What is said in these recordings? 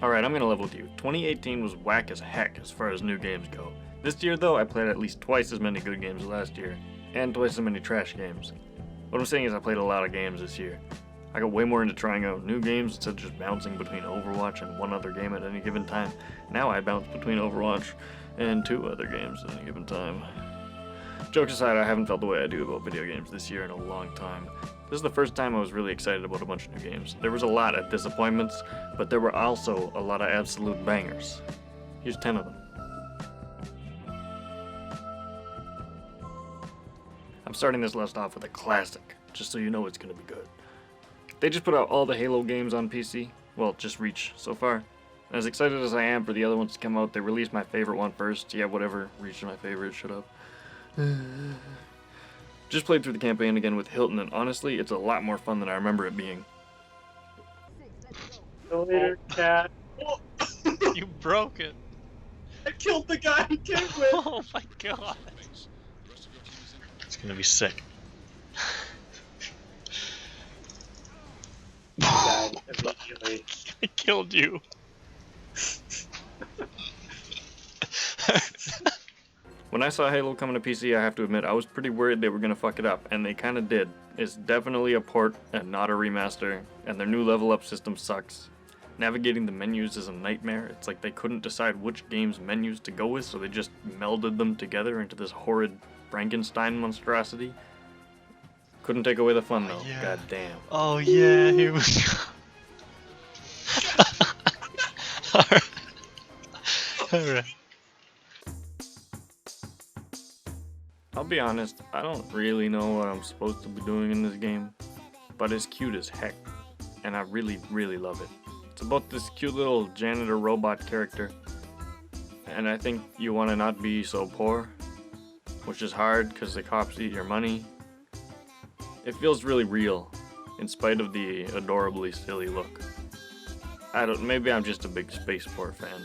Alright, I'm gonna level with you. 2018 was whack as heck as far as new games go. This year though, I played at least twice as many good games as last year, and twice as many trash games. What I'm saying is I played a lot of games this year. I got way more into trying out new games instead of just bouncing between Overwatch and one other game at any given time. Now I bounce between Overwatch and 2 other games at any given time. Jokes aside, I haven't felt the way I do about video games this year in a long time. This is the first time I was really excited about a bunch of new games. There was a lot of disappointments, but there were also a lot of absolute bangers. Here's 10 of them. I'm starting this list off with a classic, just so you know it's gonna be good. They just put out all the Halo games on PC, well, just Reach so far. As excited as I am for the other ones to come out, they released my favorite one first. Yeah, whatever, Reach is my favorite, shut up. Just played through the campaign again with Hilton, and honestly, it's a lot more fun than I remember it being. Go later, cat. You broke it. I killed the guy he came with. Oh my god. It's gonna be sick. Died immediately. I killed you. When I saw Halo coming to PC, I have to admit, I was pretty worried they were gonna fuck it up, and they kinda did. It's definitely a port and not a remaster, and their new level up system sucks. Navigating the menus is a nightmare. It's like they couldn't decide which game's menus to go with, so they just melded them together into this horrid Frankenstein monstrosity. Couldn't take away the fun though, yeah. God damn. Oh yeah, here we go. Alright. Alright. I'll be honest, I don't really know what I'm supposed to be doing in this game, but it's cute as heck, and I really, really love it. It's about this cute little janitor robot character, and I think you want to not be so poor, which is hard because the cops eat your money. It feels really real, in spite of the adorably silly look. Maybe I'm just a big Spaceport fan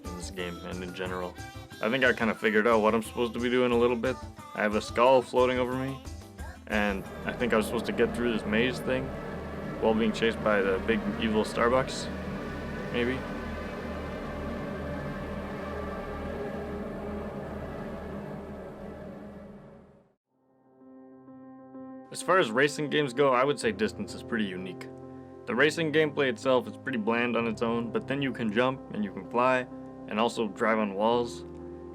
in this game and in general. I think I kind of figured out what I'm supposed to be doing a little bit. I have a skull floating over me, and I think I was supposed to get through this maze thing while being chased by the big evil Starbucks, maybe? As far as racing games go, I would say Distance is pretty unique. The racing gameplay itself is pretty bland on its own, but then you can jump and you can fly and also drive on walls.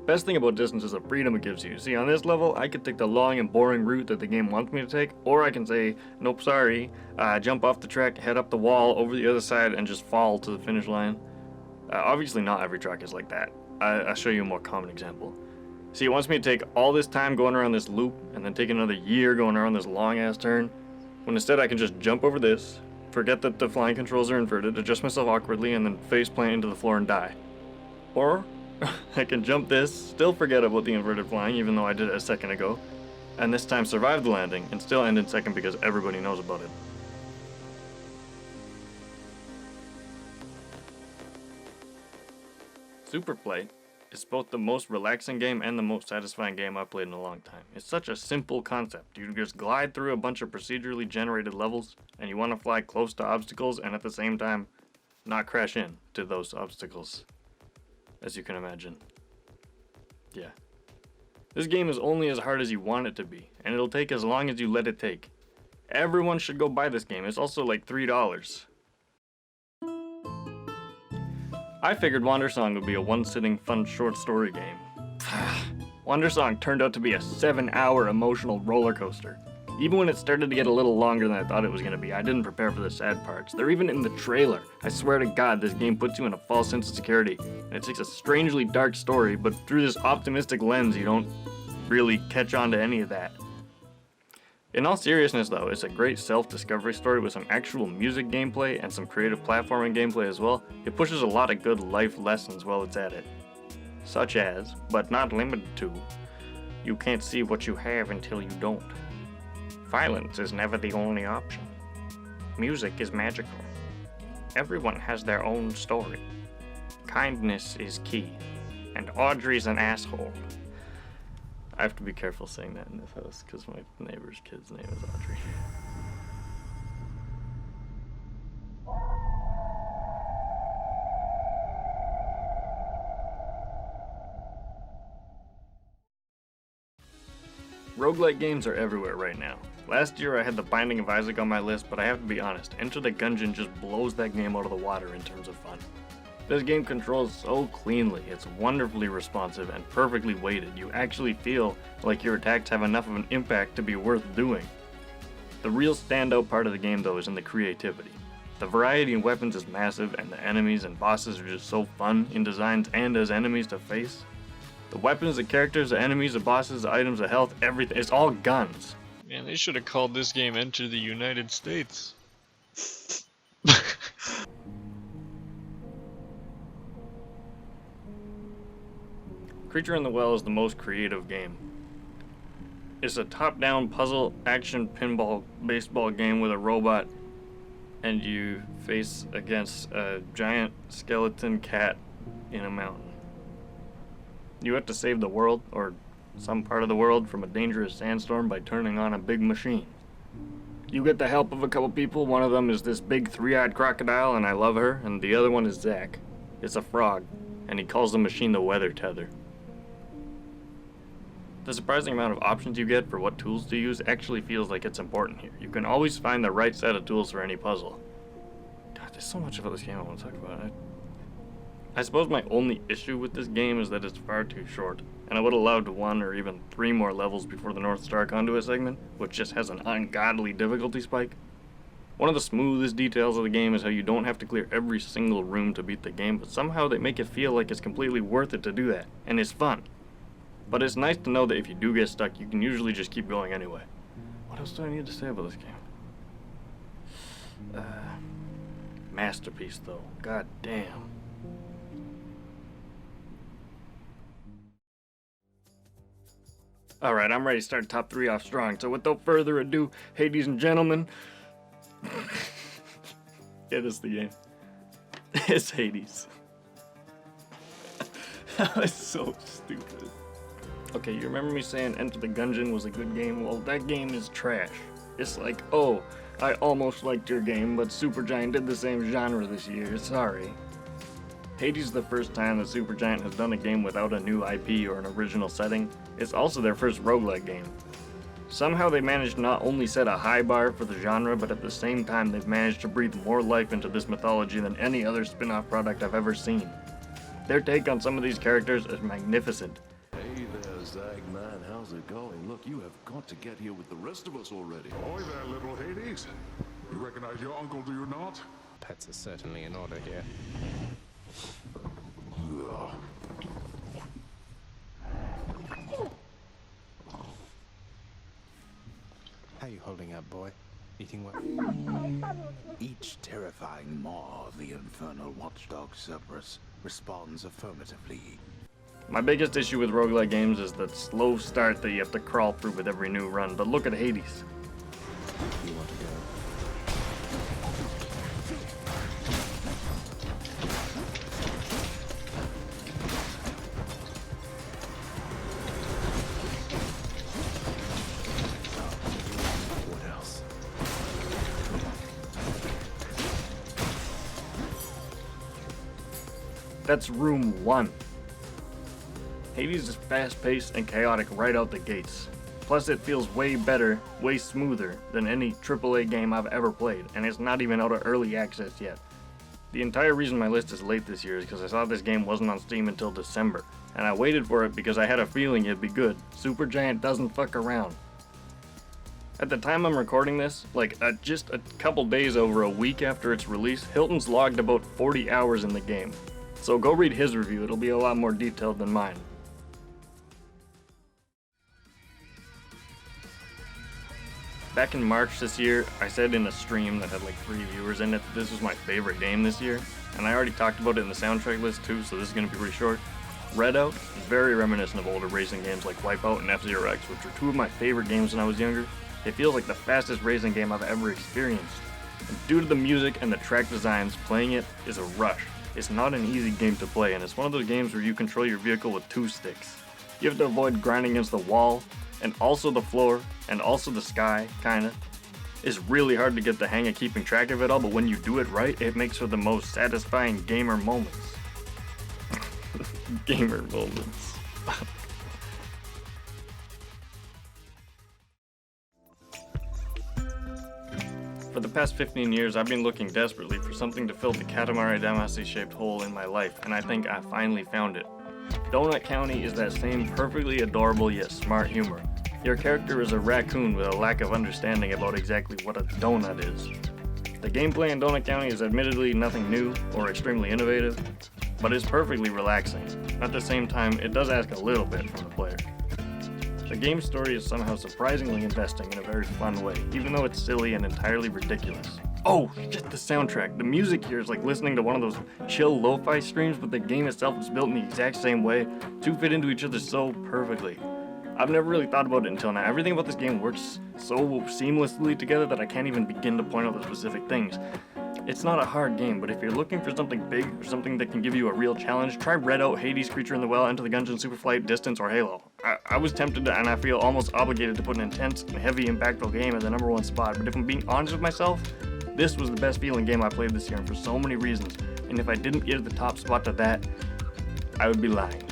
Best thing about Distance is the freedom it gives you. See, on this level, I could take the long and boring route that the game wants me to take, or I can say, nope, sorry, jump off the track, head up the wall, over the other side, and just fall to the finish line. Obviously not every track is like that. I'll show you a more common example. See, it wants me to take all this time going around this loop, and then take another year going around this long-ass turn, when instead I can just jump over this, forget that the flying controls are inverted, adjust myself awkwardly, and then face plant into the floor and die. Or I can jump this, still forget about the inverted flying even though I did it a second ago, and this time survive the landing and still end in second because everybody knows about it. Superplay is both the most relaxing game and the most satisfying game I've played in a long time. It's such a simple concept. You just glide through a bunch of procedurally generated levels, and you want to fly close to obstacles and at the same time not crash into those obstacles, as you can imagine. Yeah. This game is only as hard as you want it to be, and it'll take as long as you let it take. Everyone should go buy this game. It's also like $3. I figured Wandersong would be a one-sitting fun short story game. Wandersong turned out to be a 7-hour emotional roller coaster. Even when it started to get a little longer than I thought it was going to be, I didn't prepare for the sad parts. They're even in the trailer. I swear to God, this game puts you in a false sense of security. And it takes a strangely dark story, but through this optimistic lens, you don't really catch on to any of that. In all seriousness though, it's a great self-discovery story with some actual music gameplay and some creative platforming gameplay as well. It pushes a lot of good life lessons while it's at it. Such as, but not limited to, you can't see what you have until you don't. Violence is never the only option. Music is magical. Everyone has their own story. Kindness is key. And Audrey's an asshole. I have to be careful saying that in this house because my neighbor's kid's name is Audrey. Roguelike games are everywhere right now. Last year I had The Binding of Isaac on my list, but I have to be honest, Enter the Gungeon just blows that game out of the water in terms of fun. This game controls so cleanly, it's wonderfully responsive and perfectly weighted. You actually feel like your attacks have enough of an impact to be worth doing. The real standout part of the game though is in the creativity. The variety in weapons is massive, and the enemies and bosses are just so fun in designs and as enemies to face. The weapons, the characters, the enemies, the bosses, the items, the health, everything, it's all guns. Man, they should have called this game Enter the United States. Creature in the Well is the most creative game. It's a top-down puzzle action pinball baseball game with a robot, and you face against a giant skeleton cat in a mountain. You have to save the world, or some part of the world, from a dangerous sandstorm by turning on a big machine. You get the help of a couple people. One of them is this big three-eyed crocodile, and I love her, and the other one is Zach. It's a frog, and he calls the machine the weather tether. The surprising amount of options you get for what tools to use actually feels like it's important here. You can always find the right set of tools for any puzzle. God, there's so much about this game I want to talk about. I suppose my only issue with this game is that it's far too short, and I would have loved 1 or even 3 more levels before the North Star Conduit segment, which just has an ungodly difficulty spike. One of the smoothest details of the game is how you don't have to clear every single room to beat the game, but somehow they make it feel like it's completely worth it to do that, and it's fun. But it's nice to know that if you do get stuck, you can usually just keep going anyway. What else do I need to say about this game? Masterpiece though, god damn. Alright, I'm ready to start top 3 off strong, so without further ado, ladies and gentlemen, it is the game. It's Hades. That was so stupid. Okay, you remember me saying Enter the Gungeon was a good game? Well, that game is trash. It's like, oh, I almost liked your game, but Supergiant did the same genre this year, sorry. Hades is the first time that Supergiant has done a game without a new IP or an original setting. It's also their first roguelike game. Somehow they managed to not only set a high bar for the genre, but at the same time they've managed to breathe more life into this mythology than any other spin-off product I've ever seen. Their take on some of these characters is magnificent. Hey there, Zagman. How's it going? Look, you have got to get here with the rest of us already. Oi there, little Hades. You recognize your uncle, do you not? Pets are certainly in order here. Ugh. How you holding up, boy? Eating well? Each terrifying maw of the infernal watchdog Cerberus responds affirmatively. My biggest issue with roguelike games is the slow start that you have to crawl through with every new run, but look at Hades. You want to go? What else? That's room 1. Hades is fast-paced and chaotic right out the gates. Plus it feels way better, way smoother than any AAA game I've ever played, and it's not even out of early access yet. The entire reason my list is late this year is because I saw this game wasn't on Steam until December, and I waited for it because I had a feeling it'd be good. Supergiant doesn't fuck around. At the time I'm recording this, just a couple days over a week after its release, Hilton's logged about 40 hours in the game. So go read his review, it'll be a lot more detailed than mine. Back in March this year, I said in a stream that had like 3 viewers in it that this was my favorite game this year, and I already talked about it in the soundtrack list too, so this is going to be pretty short. Redout is very reminiscent of older racing games like Wipeout and F-Zero X, which are 2 of my favorite games when I was younger. It feels like the fastest racing game I've ever experienced. And due to the music and the track designs, playing it is a rush. It's not an easy game to play, and it's one of those games where you control your vehicle with 2 sticks. You have to avoid grinding against the wall, and also the floor, and also the sky, kinda. It's really hard to get the hang of keeping track of it all, but when you do it right, it makes for the most satisfying gamer moments. Gamer moments. For the past 15 years, I've been looking desperately for something to fill the Katamari Damacy-shaped hole in my life, and I think I finally found it. Donut County is that same perfectly adorable yet smart humor. Your character is a raccoon with a lack of understanding about exactly what a donut is. The gameplay in Donut County is admittedly nothing new or extremely innovative, but it's perfectly relaxing. At the same time, it does ask a little bit from the player. The game's story is somehow surprisingly investing in a very fun way, even though it's silly and entirely ridiculous. Oh, shit, the soundtrack. The music here is like listening to one of those chill lo-fi streams, but the game itself is built in the exact same way. Two fit into each other so perfectly. I've never really thought about it until now. Everything about this game works so seamlessly together that I can't even begin to point out the specific things. It's not a hard game, but if you're looking for something big or something that can give you a real challenge, try Red Out, Hades, Creature in the Well, Enter the Gungeon, Superflight, Distance, or Halo. I was tempted to, and I feel almost obligated to put an intense and heavy, impactful game at the #1 spot, but if I'm being honest with myself, this was the best feeling game I played this year, and for so many reasons, and if I didn't get the top spot to that, I would be lying.